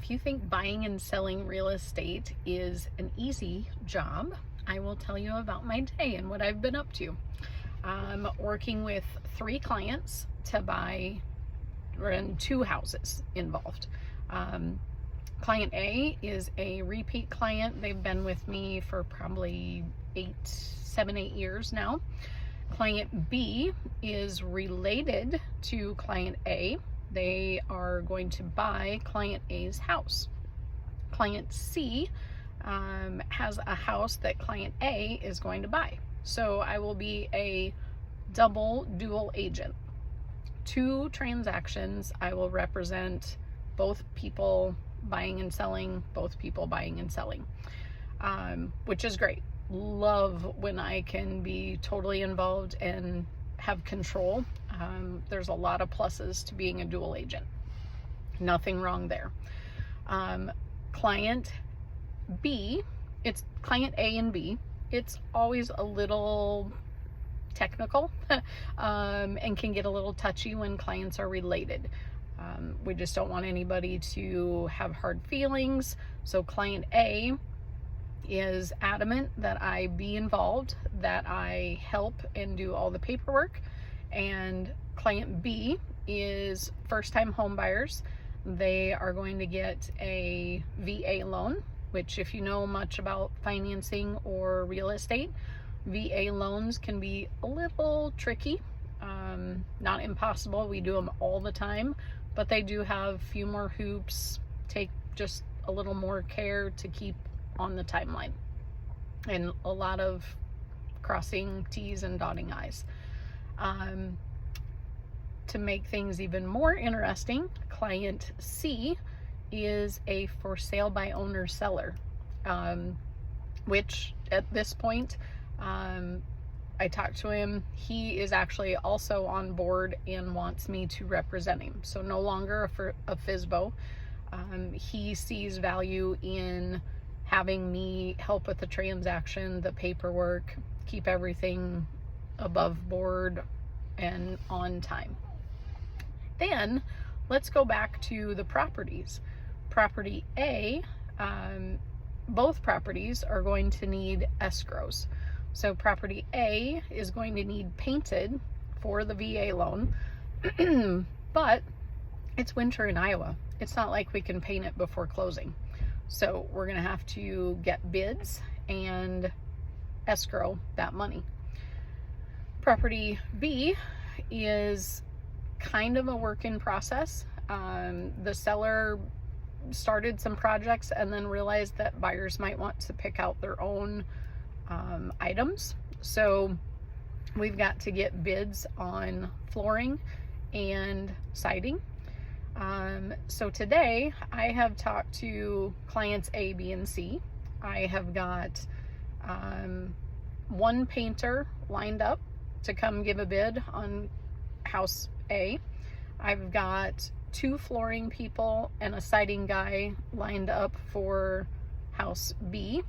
If you think buying and selling real estate is an easy job, I will tell you about my day and what I've been up to. I'm working with 3 clients to buy, and 2 houses involved. Client A is a repeat client. They've been with me for probably 7, 8 years now. Client B is related to client A. They are going to buy client A's house. Client C has a house that client A is going to buy. So I will be a dual agent. 2 transactions, I will represent both people buying and selling, which is great. Love when I can be totally involved and have control. There's a lot of pluses to being a dual agent. Nothing wrong there. Client B, it's client A and B. It's always a little technical and can get a little touchy when clients are related. We just don't want anybody to have hard feelings. So client A is adamant that I be involved, that I help and do all the paperwork. And client B is first-time home buyers. They are going to get a VA loan, which if you know much about financing or real estate, VA loans can be a little tricky. Not impossible. We do them all the time, but they do have a few more hoops, take just a little more care to keep on the timeline, and a lot of crossing T's and dotting I's. To make things even more interesting, client C is a for sale by owner seller, which at this point, I talked to him. He is actually also on board and wants me to represent him. So no longer a FSBO. He sees value in having me help with the transaction, the paperwork, keep everything above board and on time. Then let's go back to the properties. Property A, both properties are going to need escrows. So property A is going to need painted for the VA loan, but it's winter in Iowa. It's not like we can paint it before closing. So we're gonna have to get bids and escrow that money. Property B is kind of a work in process. The seller started some projects and then realized that buyers might want to pick out their own items. So we've got to get bids on flooring and siding. So today I have talked to clients A, B, and C. I have got 1 painter lined up to come give a bid on house A. I've got 2 flooring people and a siding guy lined up for house B.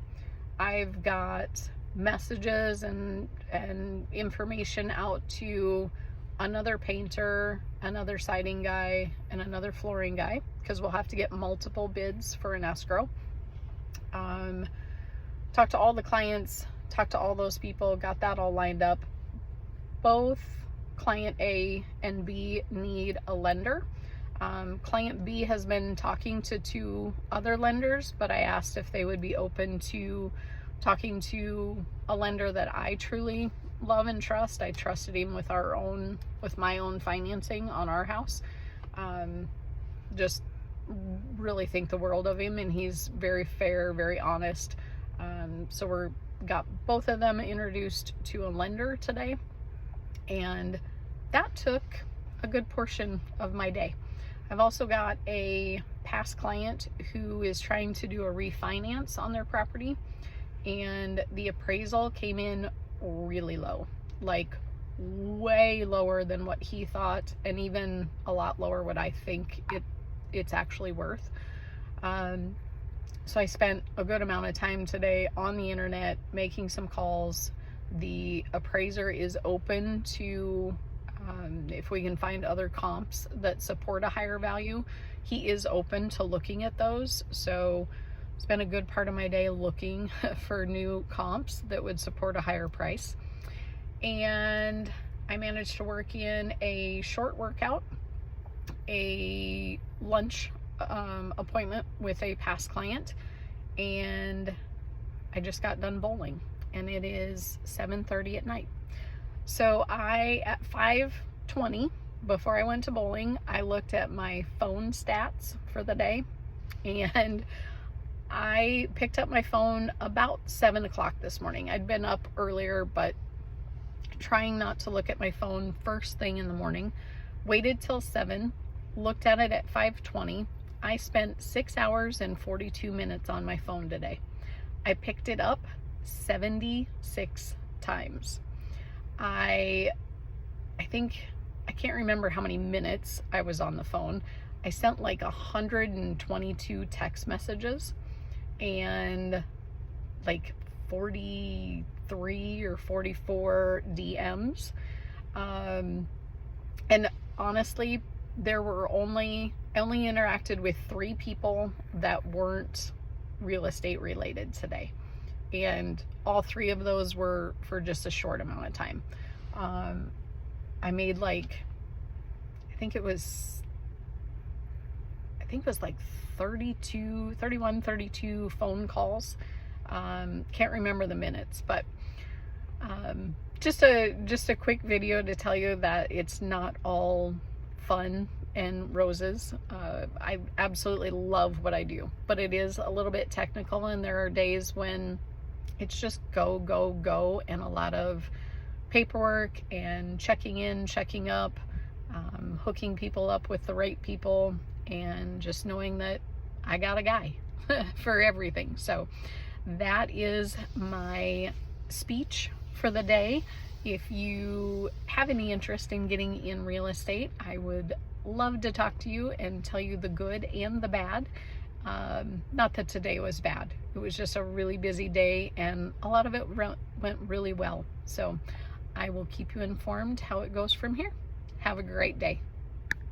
I've got messages and information out to another painter, another siding guy, and another flooring guy, because we'll have to get multiple bids for an escrow. Talk to all the clients, talk to all those people, got that all lined up. Both client A and B need a lender. Client B has been talking to 2 other lenders, but I asked if they would be open to talking to a lender that I truly love and trust. I trusted him with my own financing on our house. Just really think the world of him, and he's very fair, very honest. So we're got both of them introduced to a lender today, and that took a good portion of my day. I've also got a past client who is trying to do a refinance on their property, and the appraisal came in really low, like way lower than what he thought, and even a lot lower what I think it's actually worth. So I spent a good amount of time today on the internet making some calls. The appraiser is open to if we can find other comps that support a higher value. he is open to looking at those. So spent a good part of my day looking for new comps that would support a higher price. And I managed to work in a short workout, a lunch appointment with a past client, and I just got done bowling, and it is 7:30 at night. So at 5:20, before I went to bowling, I looked at my phone stats for the day, and I picked up my phone about 7 o'clock this morning. I'd been up earlier, but trying not to look at my phone first thing in the morning. Waited till 7, looked at it at 5:20. I spent 6 hours and 42 minutes on my phone today. I picked it up 76 times. I think, I can't remember how many minutes I was on the phone. I sent like 122 text messages and like 43 or 44 DMs. And honestly, I only interacted with 3 people that weren't real estate related today. And all 3 of those were for just a short amount of time. I made like, I think it was like 32 phone calls. Can't remember the minutes, but just a quick video to tell you that it's not all fun and roses. I absolutely love what I do, but it is a little bit technical, and there are days when it's just go, go, go, and a lot of paperwork and checking in, checking up, hooking people up with the right people, and just knowing that I got a guy for everything. So that is my speech for the day. If you have any interest in getting in real estate, I would love to talk to you and tell you the good and the bad. Not that today was bad. It was just a really busy day, and a lot of it went really well. So I will keep you informed how it goes from here. Have a great day.